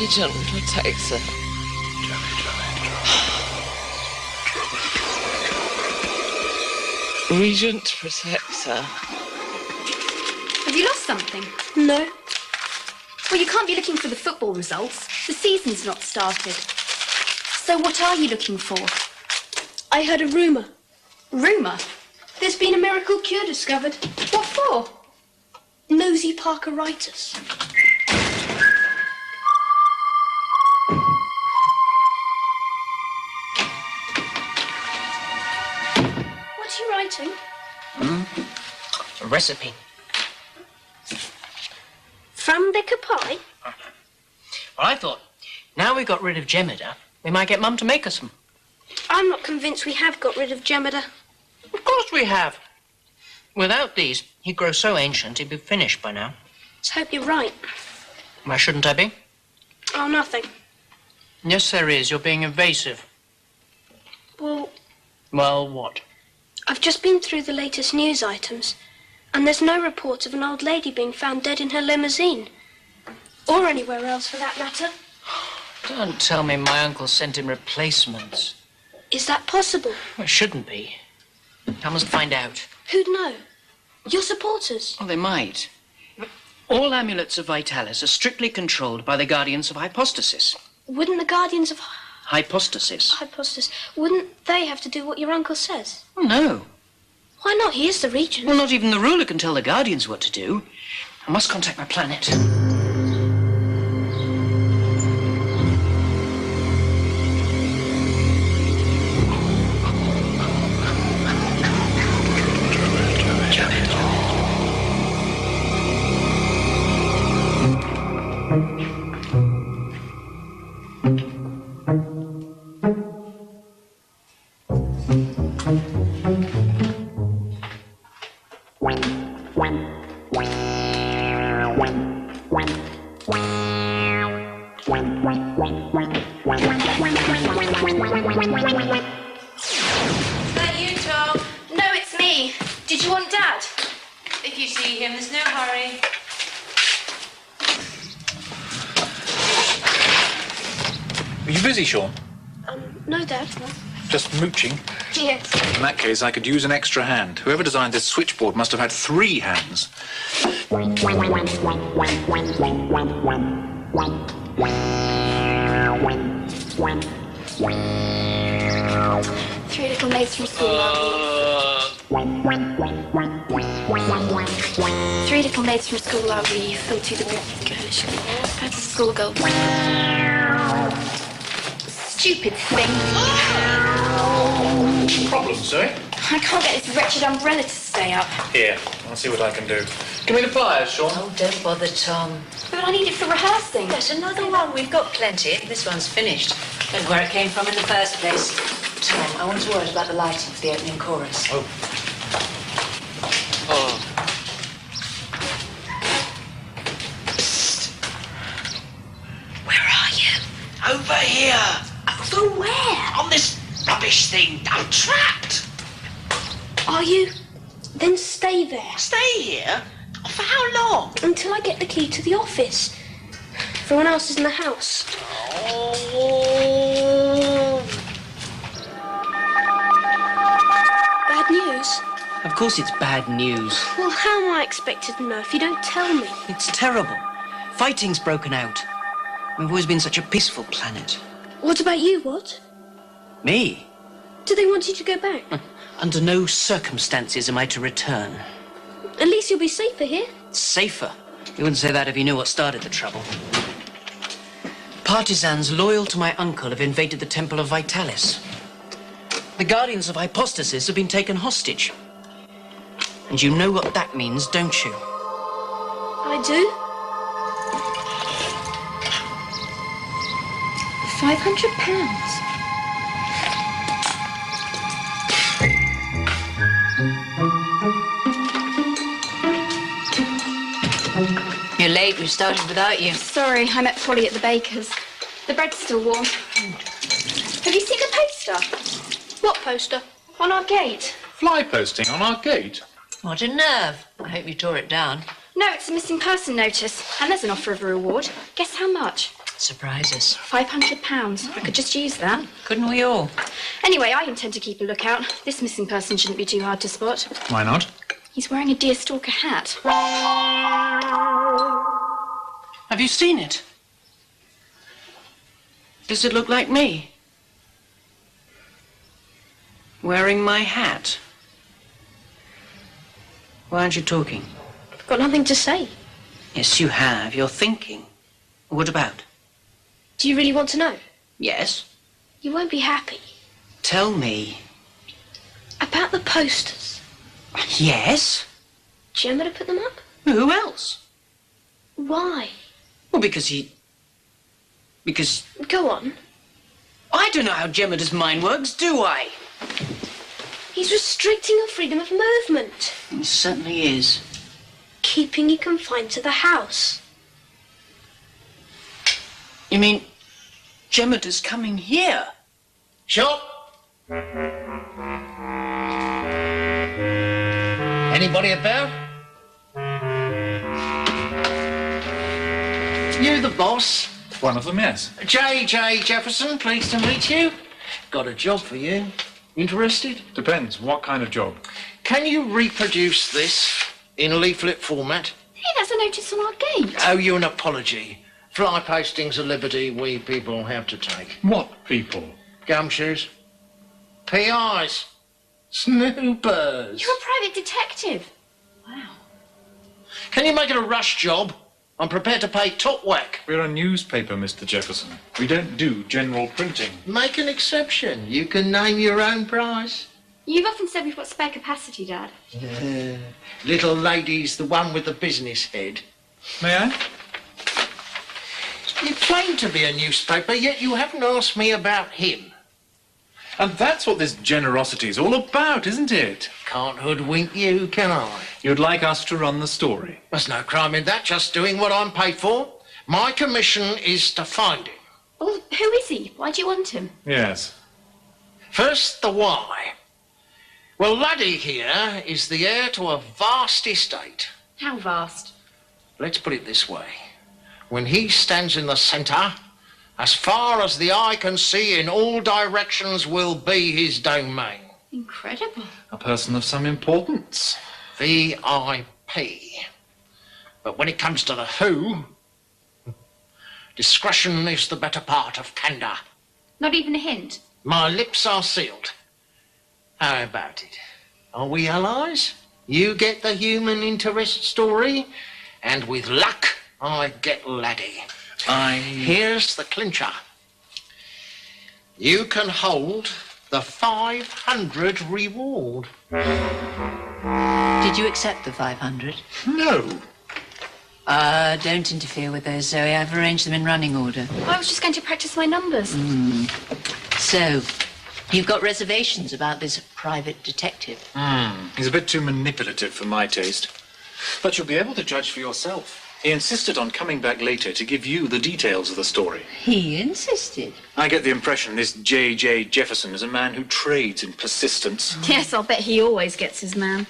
Regent protector. Regent protector. Have you lost something? No. Well, you can't be looking for the football results. The season's not started. So what are you looking for? I heard a rumour. Rumour? There's been a miracle cure discovered. What for? Nosy Parkeritis. What are you writing? A recipe. From Vicar Pie? Well, I thought, now we got rid of Jemida, we might get Mum to make us some. I'm not convinced we have got rid of Jemida. Of course we have. Without these, he'd grow so ancient he'd be finished by now. Let's hope you're right. Why shouldn't I be? Oh, nothing. Yes, there is. You're being evasive. Well, Well, what? I've just been through the latest news items, and there's no reports of an old lady being found dead in her limousine. Or anywhere else, for that matter. Don't tell me my uncle sent him replacements. Is that possible? Well, it shouldn't be. I must find out. Who'd know? Your supporters? Well, they might. All amulets of Vitalis are strictly controlled by the Guardians of Hypostasis. Wouldn't the Guardians of Hypostasis? Hypostasis, wouldn't they have to do what your uncle says? Oh, no. Why not? He is the regent. Well, not even the ruler can tell the Guardians what to do. I must contact my planet. Is that you, Tom? No, it's me. Did you want Dad? If you see him, there's no hurry. Are you busy, Sean? No, Dad. Just mooching? Yes. In that case, I could use an extra hand. Whoever designed this switchboard must have had 3 hands. Three little maids from school Three little maids from school love you fell to the girlish. That's a schoolgirl. Stupid thing. Problem, sir? I can't get this wretched umbrella to stay up. Here, I'll see what I can do. Give me the pliers, Sean. Oh, don't bother, Tom. But I need it for rehearsing. There's another one. We've got plenty. This one's finished. Don't know where it came from in the first place. Tom, I want to word about the lighting for the opening chorus. Oh. Where are you? Over here! Over where? On this rubbish thing! I'm trapped! Are you? Then stay there. Stay here? For how long? Until I get the key to the office. Everyone else is in the house. Oh. Bad news? Of course it's bad news. Well, how am I expected to know if you don't tell me? It's terrible. Fighting's broken out. We've always been such a peaceful planet. What about you, what? Me? Do they want you to go back? Under no circumstances am I to return. At least you'll be safer here. Safer? You wouldn't say that if you knew what started the trouble. Partisans loyal to my uncle have invaded the Temple of Vitalis. The Guardians of Hypostasis have been taken hostage. And you know what that means, don't you? I do. £500. You're late. We started without you. Sorry, I met Polly at the baker's. The bread's still warm. Have you seen the poster? What poster? On our gate. Fly posting on our gate. What a nerve. I hope you tore it down. No, it's a missing person notice. And there's an offer of a reward. Guess how much? Surprise us. £500. I could just use that. Couldn't we all? Anyway, I intend to keep a lookout. This missing person shouldn't be too hard to spot. Why not? He's wearing a deerstalker hat. Have you seen it? Does it look like me? Wearing my hat? Why aren't you talking? I've got nothing to say. Yes, you have. You're thinking. What about? Do you really want to know? Yes. You won't be happy. Tell me. About the posters. Yes? Gemma to put them up? Who else? Why? Well, because... Go on. I don't know how Gemma's mind works, do I? He's restricting your freedom of movement. He certainly is. Keeping you confined to the house. You mean Gemma's coming here? Shop? Anybody about? You the boss? One of them, yes. J.J. Jefferson, pleased to meet you. Got a job for you. Interested? Depends. What kind of job? Can you reproduce this in leaflet format? Hey, that's a notice on our gate. Owe you an apology. Fly posting's a liberty we people have to take. What people? Gumshoes. PIs. Snoopers. You're a private detective. Wow. Can you make it a rush job? I'm prepared to pay top whack. We're a newspaper, Mr. Jefferson. We don't do general printing. Make an exception. You can name your own price. You've often said we've got spare capacity, Dad. Little lady's the one with the business head. May I? You claim to be a newspaper, yet you haven't asked me about him. And that's what this generosity's all about, isn't it? Can't hoodwink you, can I? You'd like us to run the story. There's no crime in that, just doing what I'm paid for. My commission is to find him. Well, who is he? Why do you want him? Yes. First, the why. Well, Laddie here is the heir to a vast estate. How vast? Let's put it this way. When he stands in the centre, as far as the eye can see in all directions will be his domain. Incredible. A person of some importance. VIP. But when it comes to the who, discretion is the better part of candour. Not even a hint? My lips are sealed. How about it? Are we allies? You get the human interest story, and with luck, I get Laddie. Here's the clincher. You can hold the 500 reward. Did you accept the 500? No. Don't interfere with those, Zoe. I've arranged them in running order. I was just going to practice my numbers. So, you've got reservations about this private detective? He's a bit too manipulative for my taste. But you'll be able to judge for yourself. He insisted on coming back later to give you the details of the story. He insisted. I get the impression this J.J. Jefferson is a man who trades in persistence. Yes, I'll bet he always gets his man.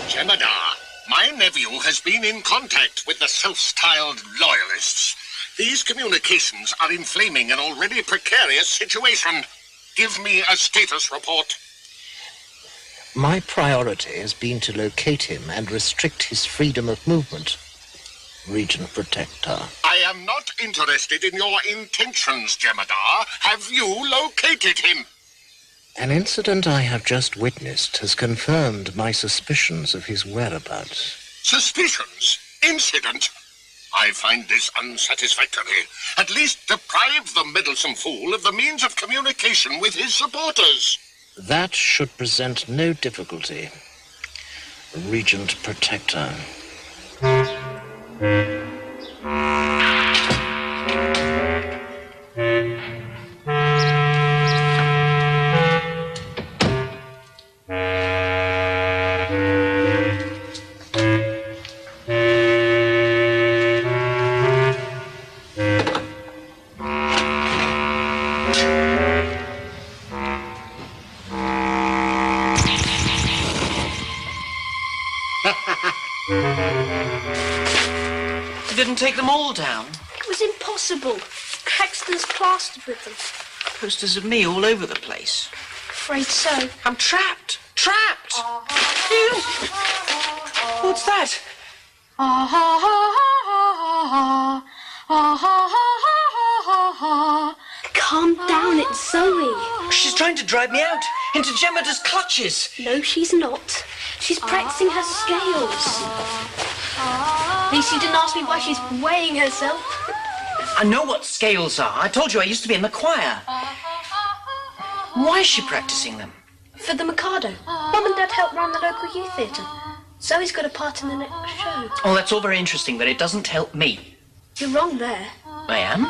Jemadar, my nephew has been in contact with the self-styled loyalists. These communications are inflaming an already precarious situation. Give me a status report. My priority has been to locate him and restrict his freedom of movement. Region Protector. I am not interested in your intentions, Jemadar. Have you located him? An incident I have just witnessed has confirmed my suspicions of his whereabouts. Suspicions? Incident? I find this unsatisfactory. At least deprive the meddlesome fool of the means of communication with his supporters. That should present no difficulty. Regent Protector. didn't take them all down? It was impossible. Hexton's plastered with them. Posters of me all over the place. Afraid so. I'm trapped. Trapped! Ew. What's that? Calm down, it's Zoe. She's trying to drive me out into Gemma's clutches. No, she's not. She's practicing her scales. At least you didn't ask me why she's weighing herself. I know what scales are. I told you I used to be in the choir. Why is she practicing them? For the Mikado. Mum and Dad help run the local youth theatre. Zoe's got a part in the next show. Oh, that's all very interesting, but it doesn't help me. You're wrong there. I am?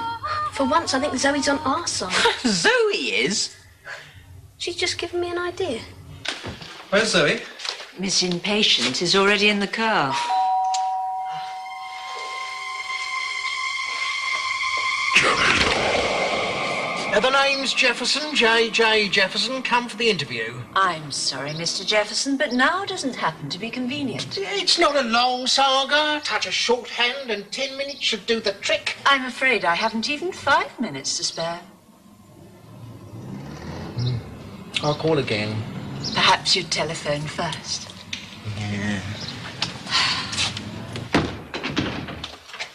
For once, I think Zoe's on our side. Zoe is? She's just given me an idea. Where's Zoe? Miss Impatient is already in the car. The name's Jefferson, J.J. Jefferson. Come for the interview. I'm sorry, Mr. Jefferson, but now doesn't happen to be convenient. It's not a long saga. Touch a shorthand and 10 minutes should do the trick. I'm afraid I haven't even 5 minutes to spare. I'll call again. Perhaps you'd telephone first.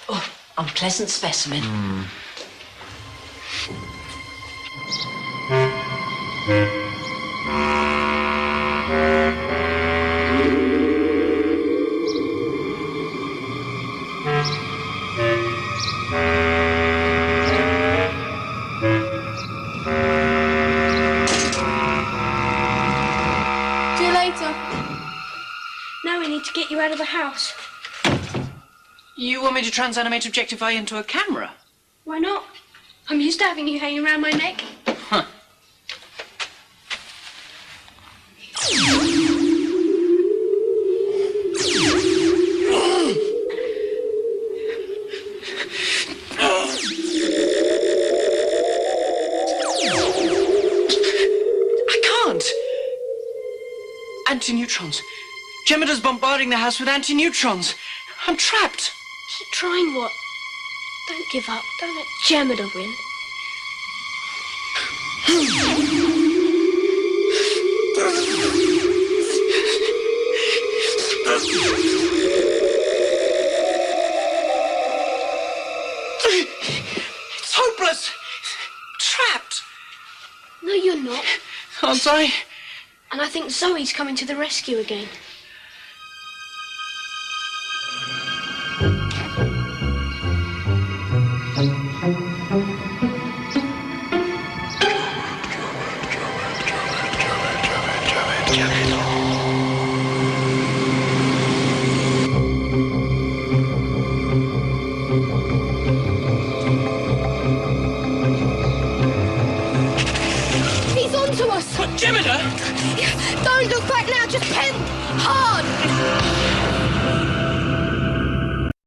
Oh, unpleasant specimen. See you later. Now we need to get you out of the house. You want me to transanimate Objectify into a camera? Why not? I'm used to having you hanging around my neck. Huh. I can't! Anti-neutrons. Gemma's bombarding the house with anti-neutrons. I'm trapped. Keep trying, what? Don't give up. Don't let Gemma win. It's hopeless. Trapped. No, you're not. Aren't I? And I think Zoe's coming to the rescue again. He's onto us. What, Gemma? Don't look back now. Just pen hard.